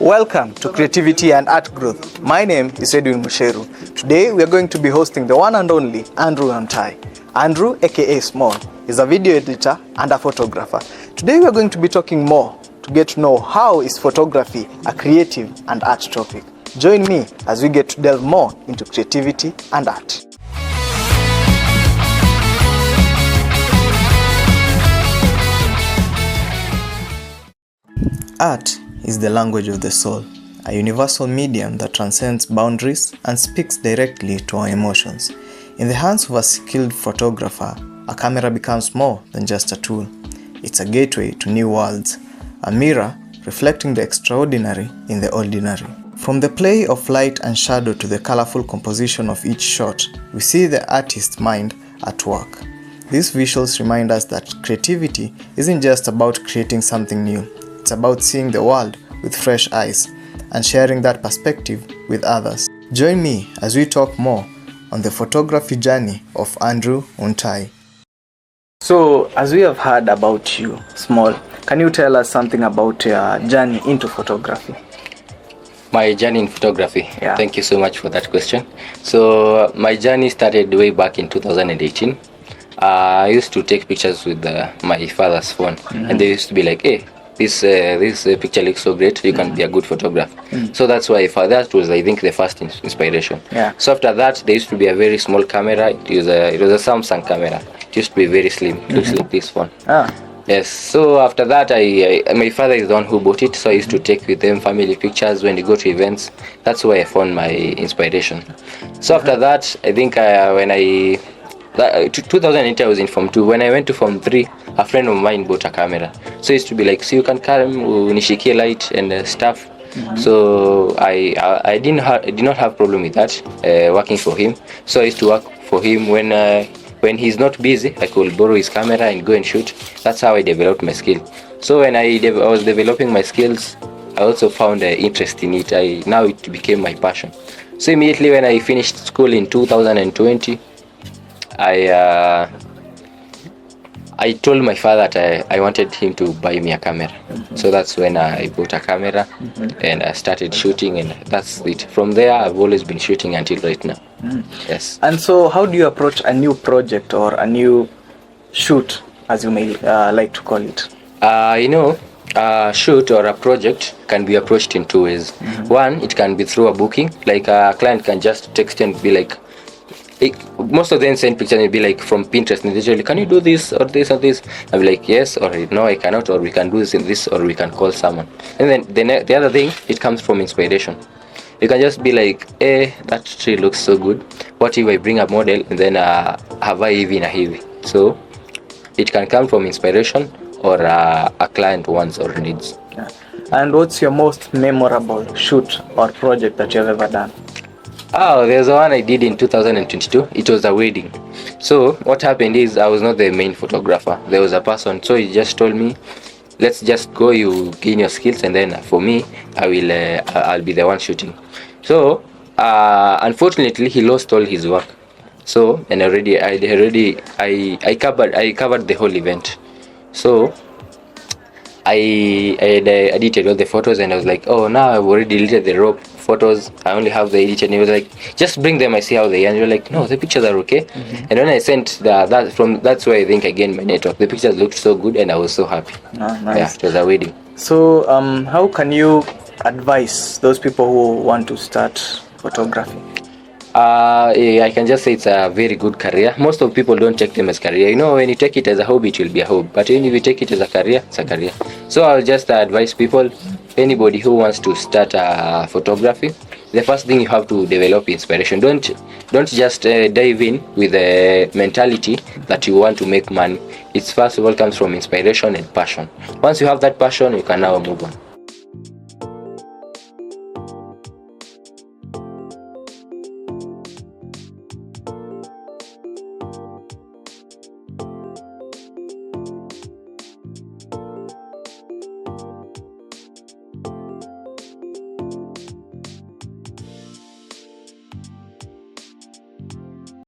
Welcome to Creativity and Art Growth. My name is Edwin Musheru. Today we are going to be hosting the one and only Andrew Ontai. Andrew, aka Small, is a video editor and a photographer. Today we are going to be talking more to get to know how is photography a creative and art topic. Join me as we get to delve more into creativity and art. Art is the language of the soul, a universal medium that transcends boundaries and speaks directly to our emotions. In the hands of a skilled photographer, a camera becomes more than just a tool. It's a gateway to new worlds, a mirror reflecting the extraordinary in the ordinary. From the play of light and shadow to the colorful composition of each shot, we see the artist's mind at work. These visuals remind us that creativity isn't just about creating something new. It's about seeing the world with fresh eyes and sharing that perspective with others. Join me as we talk more on the photography journey of Andrew Ontai. So, as we have heard about you, Small, can you tell us something about your journey into photography? My journey in photography. Yeah. Thank you so much for that question. So my journey started way back in 2018. I used to take pictures with my father's phone, and they used to be like, "Hey, this picture looks so great. You can be a good photographer." So that's why that was, I think, the first inspiration. Yeah. So after that, there used to be a very small camera. It was a Samsung camera. It used to be very slim. It looks like this one. Yes, so after that, my father is the one who bought it, so I used to take with them family pictures when they go to events. That's where I found my inspiration. So after that, I think 2008 I was in Form 2. When I went to Form 3, a friend of mine bought a camera. So it used to be like, so you can come, nishikie light and stuff. So I did not have problem with that, working for him. So I used to work for him when he's not busy. I could borrow his camera and go and shoot. That's how I developed my skill. So when I was developing my skills, I also found interest in it. Now it became my passion. So immediately when I finished school in 2020, I told my father that I wanted him to buy me a camera. So that's when I bought a camera and I started shooting, and that's it. From there, I've always been shooting until right now. Yes. And so how do you approach a new project or a new shoot, as you may like to call it? A shoot or a project can be approached in two ways. One, it can be through a booking. Like a client can just text and be like, most of them send pictures and be like from Pinterest, and they tell you, can you do this or this or this? I'll be like, yes, or no, I cannot, or we can do this and this, or we can call someone. And then the other thing, it comes from inspiration. You can just be like, that tree looks so good. What if I bring a model and then have I even a heavy? So it can come from inspiration or a client wants or needs. Yeah. And what's your most memorable shoot or project that you've ever done? Oh, there's one I did in 2022. It was a wedding. So what happened is I was not the main photographer. There was a person. So he just told me, let's just go, you gain your skills, and then for me, I'll be the one shooting. So unfortunately, he lost all his work. So and I covered the whole event. So I edited all the photos, and I was like, oh, now I've already deleted the raw photos. I only have the edited. And he was like, just bring them, I see how they are. And you're like, no, the pictures are okay. And when I sent that's where I think I gained my network. The pictures looked so good and I was so happy. Nice. Yeah, it was a wedding. So how can you advise those people who want to start photography? I can just say it's a very good career. Most of people don't take them as career. When you take it as a hobby, it will be a hobby. But when you take it as a career, it's a career. So I'll just advise people, anybody who wants to start photography, the first thing you have to develop inspiration. Don't just dive in with a mentality that you want to make money. It's first of all comes from inspiration and passion. Once you have that passion, you can now move on.